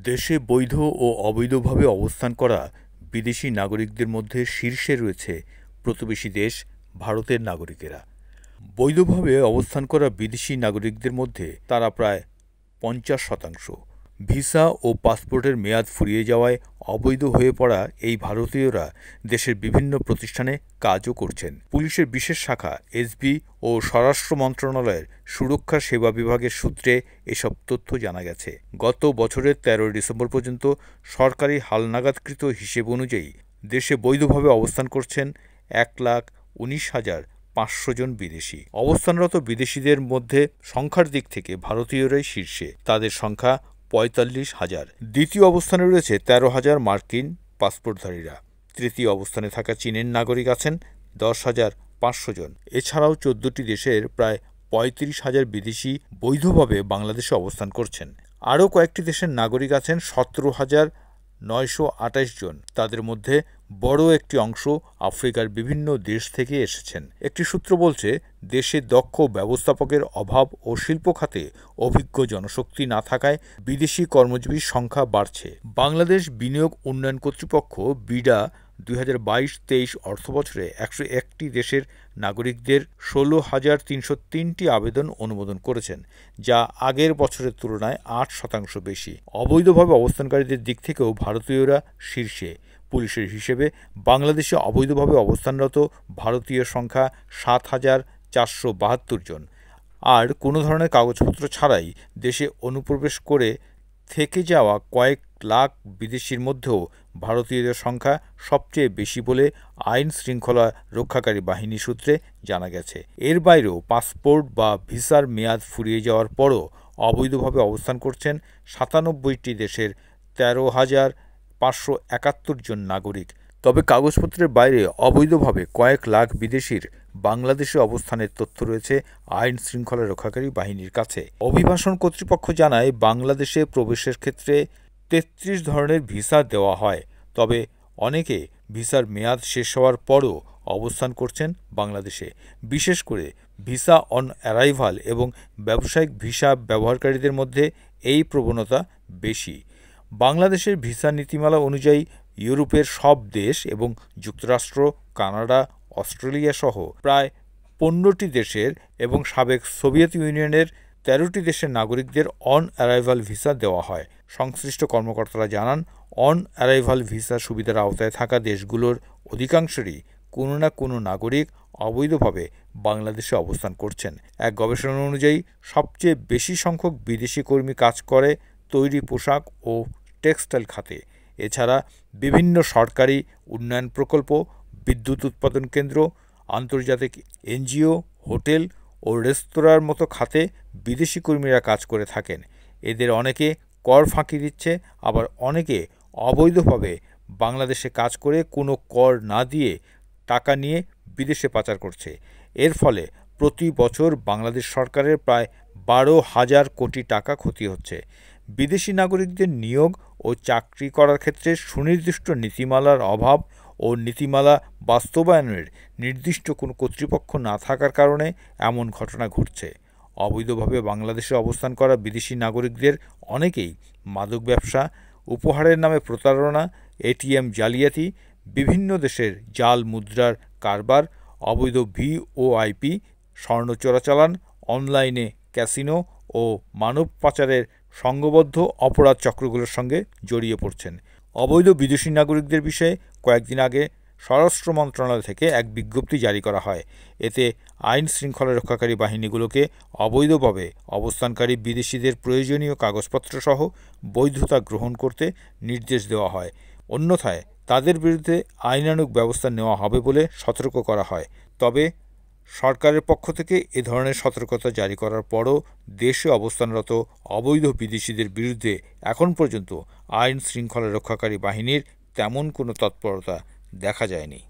দেশে বৈধ ও অবৈধভাবে অবস্থান করা বিদেশি নাগরিকদের মধ্যে শীর্ষে রয়েছে প্রতিবেশী দেশ ভারতের নাগরিকেরা। বৈধভাবে অবস্থান করা বিদেশি নাগরিকদের মধ্যে তারা প্রায় ৫০%। ভিসা ও পাসপোর্টের মেয়াদ ফুরিয়ে যাওয়ায় অবৈধ হয়ে পড়া এই ভারতীয়রা দেশের বিভিন্ন প্রতিষ্ঠানে কাজও করছেন। পুলিশের বিশেষ শাখা এসবি ও স্বরাষ্ট্র মন্ত্রণালয়ের সুরক্ষা সেবা বিভাগের সূত্রে এসব তথ্য জানা গেছে। গত বছরের ১৩ ডিসেম্বর পর্যন্ত সরকারি হালনাগাদকৃত হিসেব অনুযায়ী দেশে বৈধভাবে অবস্থান করছেন ১,১৯,৫০০ জন বিদেশি। অবস্থানরত বিদেশিদের মধ্যে সংখ্যার দিক থেকে ভারতীয়রাই শীর্ষে, তাদের সংখ্যা ৪৫,০০০। দ্বিতীয় অবস্থানে রয়েছে ১৩,০০০ মার্কিন পাসপোর্টধারীরা। তৃতীয় অবস্থানে থাকা চীনের নাগরিক আছেন ১০,৫০০ জন। এছাড়াও ১৪টি দেশের প্রায় ৩৫,০০০ বিদেশি বৈধভাবে বাংলাদেশে অবস্থান করছেন। আরও কয়েকটি দেশের নাগরিক আছেন ১৭,৯২৮ জন। তাদের মধ্যে বড় একটি অংশ আফ্রিকার বিভিন্ন দেশ থেকে এসেছেন। একটি সূত্র বলছে, দেশে দক্ষ ব্যবস্থাপকের অভাব ও শিল্প খাতে অভিজ্ঞ জনশক্তি না থাকায় বিদেশি কর্মজীবীর সংখ্যা বাড়ছে। বাংলাদেশ বিনিয়োগ উন্নয়ন কর্তৃপক্ষ বিডা ২০২২-২৩ অর্থবছরে ১০১টি দেশের নাগরিকদের ১৬,৩০৩টি আবেদন অনুমোদন করেছেন, যা আগের বছরের তুলনায় ৮% বেশি। অবৈধভাবে অবস্থানকারীদের দিক থেকেও ভারতীয়রা শীর্ষে। পুলিশের হিসেবে বাংলাদেশে অবৈধভাবে অবস্থানরত ভারতীয় সংখ্যা ৭,৪৭২ জন। আর কোনো ধরনের কাগজপত্র ছাড়াই দেশে অনুপ্রবেশ করে থেকে যাওয়া কয়েক লাখ বিদেশির মধ্যেও ভারতীয়দের সংখ্যা সবচেয়ে বেশি বলে আইন শৃঙ্খলা রক্ষাকারী বাহিনী সূত্রে জানা গেছে। এর বাইরেও পাসপোর্ট বা ভিসার মেয়াদ ফুরিয়ে যাওয়ার পরও অবৈধভাবে অবস্থান করছেন ৯৭টি দেশের ১৩,৫৭১ জন নাগরিক। তবে কাগজপত্রের বাইরে অবৈধভাবে কয়েক লাখ বিদেশির বাংলাদেশে অবস্থানের তথ্য রয়েছে আইন শৃঙ্খলা রক্ষাকারী বাহিনীর কাছে। অভিবাসন কর্তৃপক্ষ জানায়, বাংলাদেশে প্রবেশের ক্ষেত্রে ৩৩ ধরনের ভিসা দেওয়া হয়। তবে অনেকে ভিসার মেয়াদ শেষ হওয়ার পরও অবস্থান করছেন বাংলাদেশে। বিশেষ করে ভিসা অন অ্যারাইভাল এবং ব্যবসায়িক ভিসা ব্যবহারকারীদের মধ্যে এই প্রবণতা বেশি। বাংলাদেশের ভিসা নীতিমালা অনুযায়ী ইউরোপের সব দেশ এবং যুক্তরাষ্ট্র, কানাডা, অস্ট্রেলিয়া সহ প্রায় ১৫টি দেশের এবং সাবেক সোভিয়েত ইউনিয়নের ১৩টি দেশের নাগরিকদের অন অ্যারাইভাল ভিসা দেওয়া হয়। সংশ্লিষ্ট কর্মকর্তারা জানান, অন অ্যারাইভাল ভিসা সুবিধার আওতায় থাকা দেশগুলোর অধিকাংশেরই কোনো না কোনো নাগরিক অবৈধভাবে বাংলাদেশে অবস্থান করছেন। এক গবেষণা অনুযায়ী সবচেয়ে বেশি সংখ্যক বিদেশি কর্মী কাজ করে তৈরি পোশাক ও টেক্সটাইল খাতে। এছাড়া বিভিন্ন সরকারি উন্নয়ন প্রকল্প, বিদ্যুৎ উৎপাদন কেন্দ্র, আন্তর্জাতিক এনজিও, হোটেল ও রেস্তোরাঁর মতো খাতে বিদেশি কর্মীরা কাজ করে থাকেন। এদের অনেকে কর ফাঁকি দিচ্ছে, আবার অনেকে অবৈধভাবে বাংলাদেশে কাজ করে কোনো কর না দিয়ে টাকা নিয়ে বিদেশে পাচার করছে। এর ফলে প্রতি বছর বাংলাদেশ সরকারের প্রায় ১২,০০০ কোটি টাকা ক্ষতি হচ্ছে। বিদেশি নাগরিকদের নিয়োগ ও চাকরি করার ক্ষেত্রে সুনির্দিষ্ট নীতিমালার অভাব ও নীতিমালা বাস্তবায়নের নির্দিষ্ট কোনো কর্তৃপক্ষ না থাকার কারণে এমন ঘটনা ঘটছে। অবৈধভাবে বাংলাদেশে অবস্থান করা বিদেশি নাগরিকদের অনেকেই মাদক ব্যবসা, উপহারের নামে প্রতারণা, এটিএম জালিয়াতি, বিভিন্ন দেশের জাল মুদ্রার কারবার, অবৈধ ভিওআইপি, স্বর্ণ চোরাচালান, অনলাইনে ক্যাসিনো ও মানব পাচারের সংঘবদ্ধ অপরাধ চক্রগুলোর সঙ্গে জড়িয়ে পড়ছেন। অবৈধ বিদেশি নাগরিকদের বিষয়ে কয়েকদিন আগে স্বরাষ্ট্র মন্ত্রণালয় থেকে এক বিজ্ঞপ্তি জারি করা হয়। এতে আইন শৃঙ্খলা রক্ষাকারী বাহিনীগুলোকে অবৈধভাবে অবস্থানকারী বিদেশিদের প্রয়োজনীয় কাগজপত্রসহ বৈধতা গ্রহণ করতে নির্দেশ দেওয়া হয়। অন্যথায় তাদের বিরুদ্ধে আইনানুগ ব্যবস্থা নেওয়া হবে বলে সতর্ক করা হয়। তবে সরকারের পক্ষ থেকে এ ধরনের সতর্কতা জারি করার পরও দেশে অবস্থানরত অবৈধ বিদেশিদের বিরুদ্ধে এখন পর্যন্ত আইন শৃঙ্খলা রক্ষাকারী বাহিনীর তেমন কোনো তৎপরতা দেখা যায়নি।